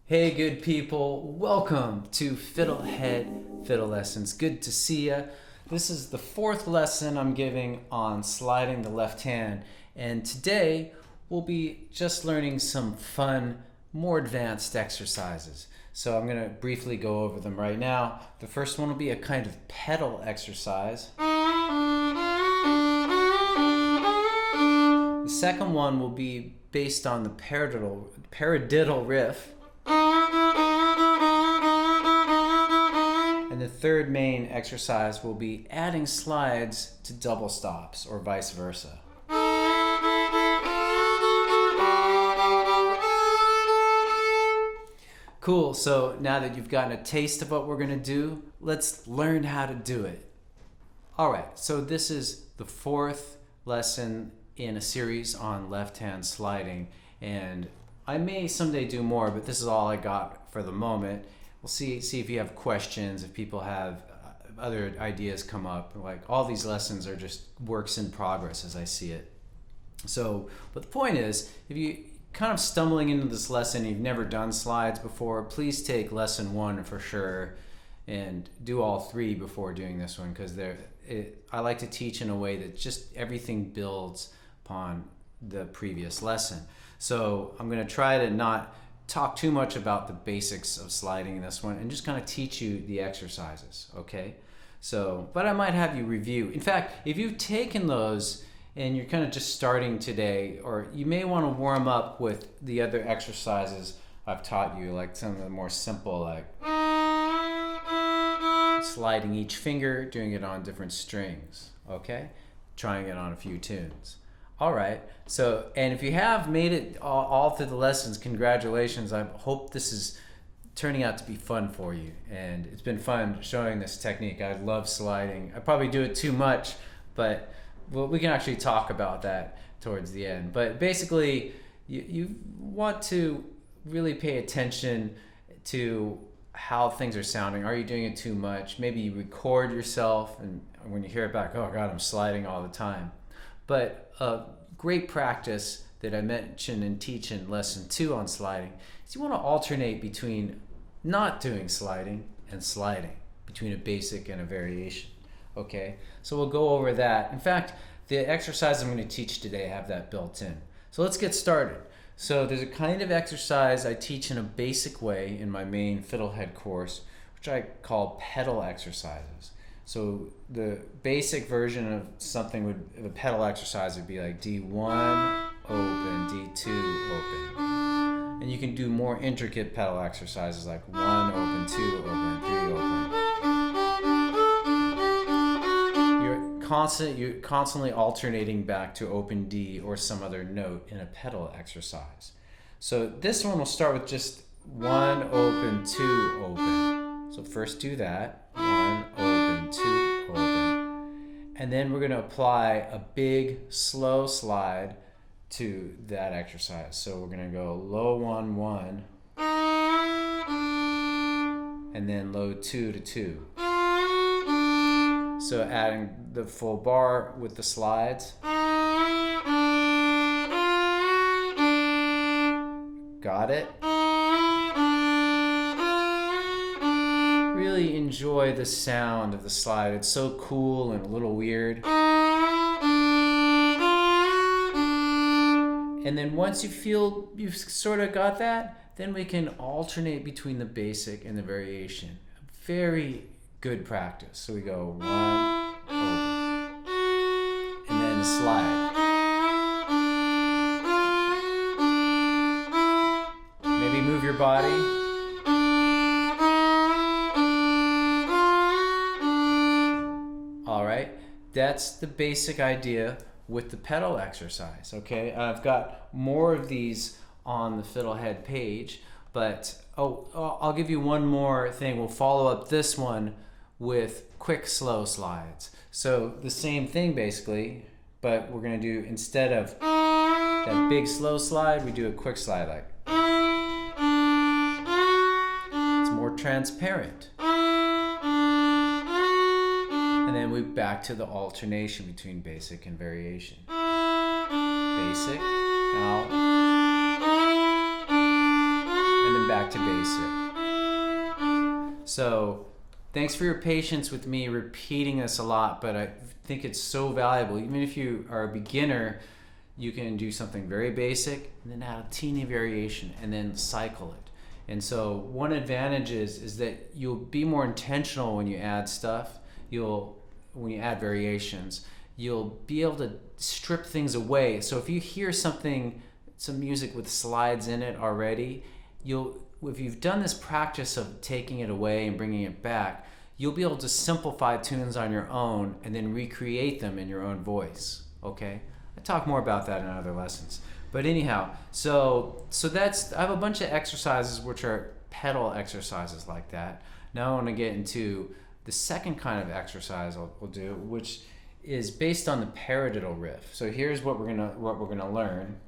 Hey good people, welcome to FiddleHed Fiddle Lessons. Good to see ya. This is the fourth lesson I'm giving on sliding the left hand, and today we'll be just learning some fun, more advanced exercises. So I'm going to briefly go over them right now. The first one will be a kind of pedal exercise. The second one will be based on the paradiddle riff. And the third main exercise will be adding slides to double stops or vice versa. Cool, so now that you've gotten a taste of what we're going to do, let's learn how to do it. Alright, so this is the fourth lesson in a series on left-hand sliding, and I may someday do more, but this is all I got for the moment. We'll see if you have questions, if people have other ideas come up. Like, all these lessons are just works in progress as I see it. So, but the point is, if you kind of stumbling into this lesson, you've never done slides before, please take lesson 1 for sure and do all 3 before doing this one, because I like to teach in a way that just everything builds upon the previous lesson. So I'm going to try to not talk too much about the basics of sliding in this one and just kind of teach you the exercises, okay? So, but I might have you review. In fact, if you've taken those and you're kind of just starting today, or you may want to warm up with the other exercises I've taught you, like some of the more simple, like sliding each finger, doing it on different strings, okay? Trying it on a few tunes. All right, so, and if you have made it all through the lessons, congratulations. I hope this is turning out to be fun for you, and it's been fun showing this technique. I love sliding. I probably do it too much, but we can actually talk about that towards the end. But basically, you want to really pay attention to how things are sounding. Are you doing it too much? Maybe you record yourself, and when you hear it back, oh God, I'm sliding all the time. But a great practice that I mentioned and teach in lesson 2 on sliding is you want to alternate between not doing sliding and sliding, between a basic and a variation. Okay, so we'll go over that. In fact, the exercise I'm going to teach today have that built in. So let's get started. So there's a kind of exercise I teach in a basic way in my main FiddleHed course, which I call pedal exercises. So the basic version of something of a pedal exercise would be like D1, open, D2, open. And you can do more intricate pedal exercises like 1, open, 2, open, 3, open. You're constantly alternating back to open D or some other note in a pedal exercise. So this one will start with just 1, open, 2, open. So first do that, 1, open, 2, open. And then we're going to apply a big, slow slide to that exercise. So we're going to go low 1, 1, and then low 2 to 2. So adding the full bar with the slides. Got it? Really enjoy the sound of the slide. It's so cool and a little weird. And then once you feel you've sort of got that, then we can alternate between the basic and the variation. Very good practice. So we go 1, open, and then slide. Maybe move your body. All right, that's the basic idea with the pedal exercise, okay? I've got more of these on the FiddleHed page, but I'll give you one more thing. We'll follow up this one with quick slow slides. So the same thing basically, but we're gonna do, instead of that big slow slide, we do a quick slide like. It's more transparent. And then we back to the alternation between basic and variation. Basic, now, and then back to basic. So thanks for your patience with me repeating this a lot, but I think it's so valuable. Even if you are a beginner, you can do something very basic and then add a teeny variation and then cycle it. And so one advantage is that you'll be more intentional when you add stuff. When you add variations, you'll be able to strip things away. So if you hear some music with slides in it already, if you've done this practice of taking it away and bringing it back, you'll be able to simplify tunes on your own and then recreate them in your own voice. Okay? I talk more about that in other lessons. But anyhow, so that's, I have a bunch of exercises which are pedal exercises like that. Now I want to get into the second kind of exercise we'll do, which is based on the paradiddle riff. So here's what we're gonna learn.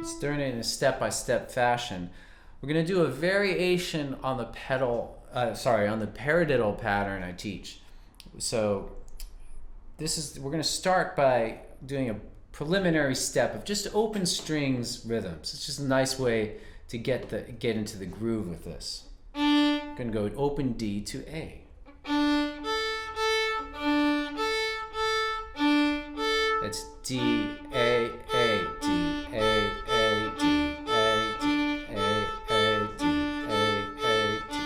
It's done in a step-by-step fashion. We're gonna do a variation on the on the paradiddle pattern I teach. So we're gonna start by doing a preliminary step of just open strings rhythms. It's just a nice way to get into the groove with this. I'm gonna go open D to A. It's D, A, A, D, A, A, D, A, D, A, A, D, A, A, D.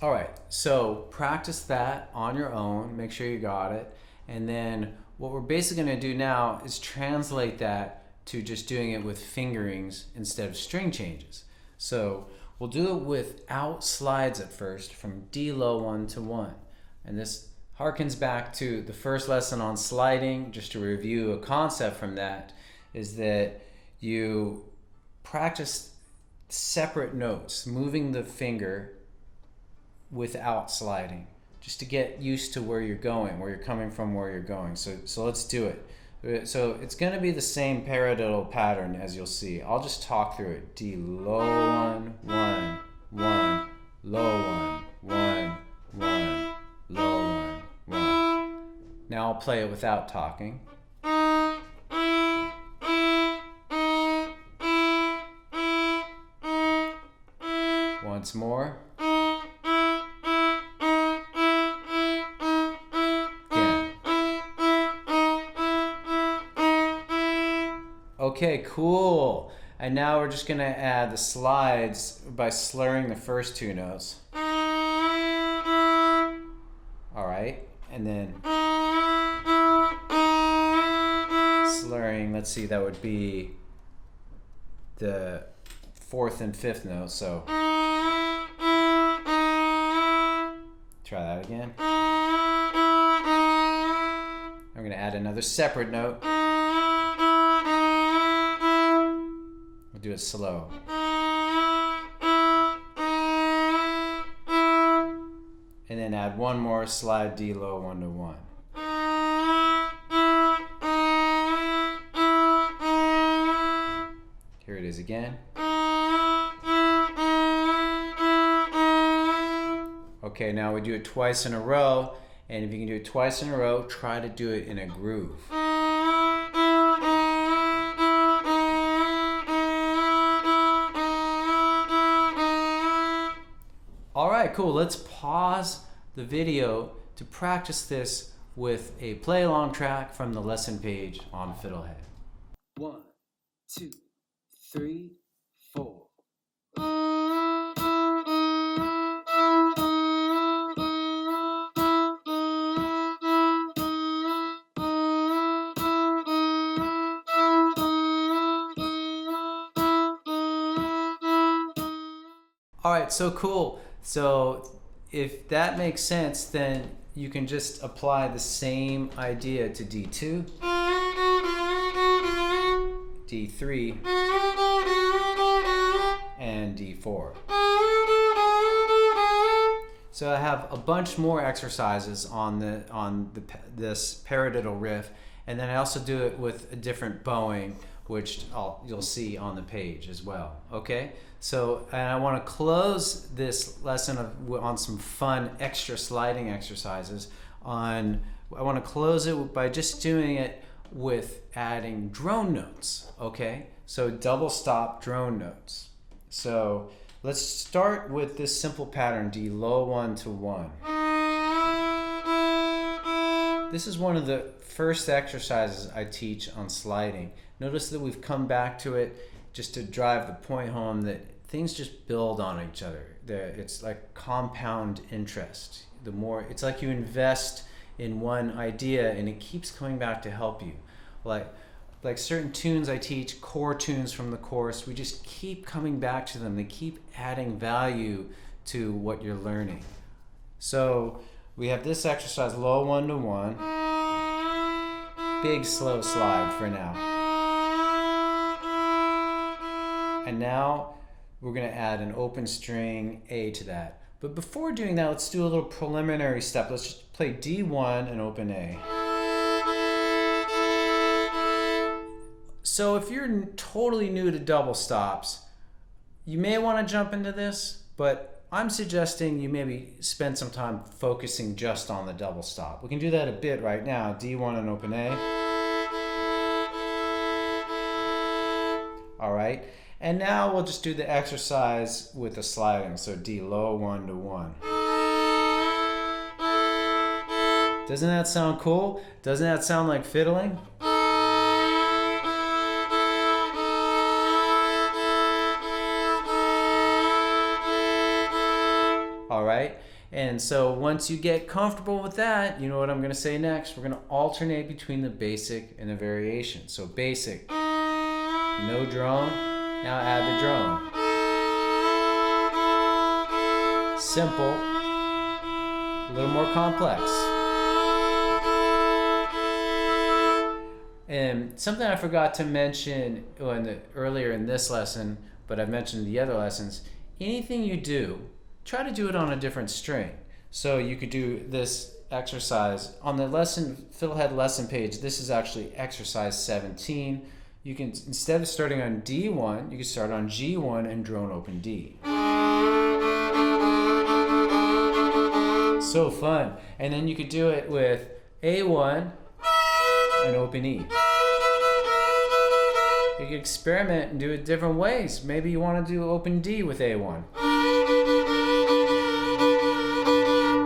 All right, so practice that on your own, make sure you got it. And then what we're basically going to do now is translate that to just doing it with fingerings instead of string changes. So we'll do it without slides at first, from D low 1 to 1. And this harkens back to the first lesson on sliding. Just to review a concept from that is that you practice separate notes, moving the finger without sliding, just to get used to where you're going, where you're coming from, where you're going. So let's do it. So it's going to be the same paradiddle pattern as you'll see. I'll just talk through it. D low 1, 1, 1, low 1, 1, 1, low 1, 1. Now I'll play it without talking. Once more. Okay, cool. And now we're just gonna add the slides by slurring the first two notes. All right, and then slurring, let's see, that would be the fourth and fifth notes, so try that again. I'm gonna add another separate note. Do it slow. And then add one more slide D low 1 to 1. Here it is again. Okay, now we do it twice in a row, and if you can do it twice in a row, try to do it in a groove. Alright, cool. Let's pause the video to practice this with a play-along track from the lesson page on FiddleHed. 1, 2, 3, 4. Alright, so cool. So if that makes sense, then you can just apply the same idea to D2, D3, and D4. So I have a bunch more exercises on this paradiddle riff, and then I also do it with a different bowing, which you'll see on the page as well. Okay, so and I want to close this lesson on some fun extra sliding exercises I want to close it by just doing it with adding drone notes, okay? So double stop drone notes. So let's start with this simple pattern, D, low 1 to 1. This is one of the first exercises I teach on sliding. Notice that we've come back to it just to drive the point home that things just build on each other. It's like compound interest. The more, it's like you invest in one idea and it keeps coming back to help you. Like certain tunes I teach, core tunes from the course, we just keep coming back to them. They keep adding value to what you're learning. So we have this exercise, low 1 to 1. Big slow slide for now. And now we're going to add an open string A to that. But before doing that, let's do a little preliminary step. Let's just play D1 and open A. So if you're totally new to double stops, you may want to jump into this, but I'm suggesting you maybe spend some time focusing just on the double stop. We can do that a bit right now. D1 and open A. All right. And now we'll just do the exercise with the sliding. So D, low 1 to 1. Doesn't that sound cool? Doesn't that sound like fiddling? All right. And so once you get comfortable with that, you know what I'm going to say next? We're going to alternate between the basic and the variation. So basic, no drone. Now add the drone. Simple, a little more complex. And something I forgot to mention earlier in this lesson, but I've mentioned in the other lessons, anything you do, try to do it on a different string. So you could do this exercise on the FiddleHed lesson page. This is actually exercise 17. You can, instead of starting on D1, you can start on G1 and drone open D. So fun. And then you could do it with A1 and open E. You can experiment and do it different ways. Maybe you want to do open D with A1.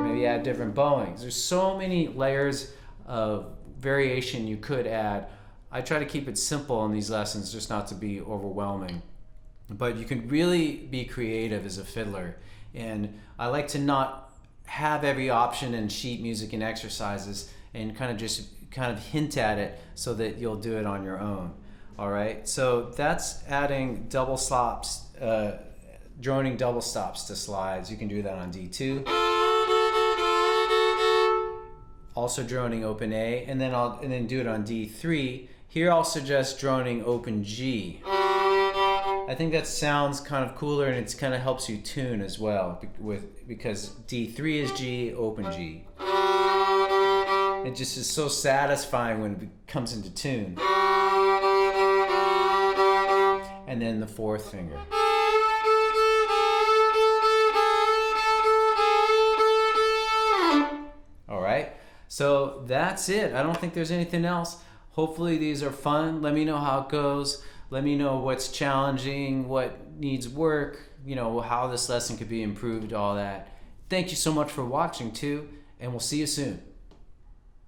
Maybe add different bowings. There's so many layers of variation you could add. I try to keep it simple in these lessons just not to be overwhelming. But you can really be creative as a fiddler. And I like to not have every option in sheet music and exercises and kind of hint at it so that you'll do it on your own. All right, so that's adding double stops, droning double stops to slides. You can do that on D2. Also droning open A, and then do it on D3. Here I'll suggest droning open G. I think that sounds kind of cooler and it kind of helps you tune as well because D3 is G, open G. It just is so satisfying when it comes into tune. And then the fourth finger. All right, so that's it. I don't think there's anything else. Hopefully these are fun. Let me know how it goes. Let me know what's challenging, what needs work, you know, how this lesson could be improved, all that. Thank you so much for watching too, and we'll see you soon.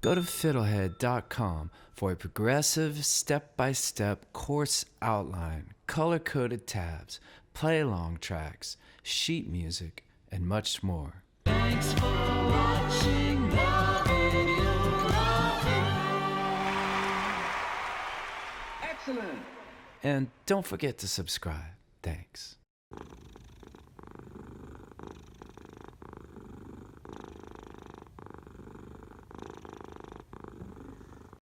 Go to FiddleHed.com for a progressive, step-by-step course outline, color-coded tabs, play-along tracks, sheet music, and much more. Thanks for watching the video. Excellent! And don't forget to subscribe. Thanks.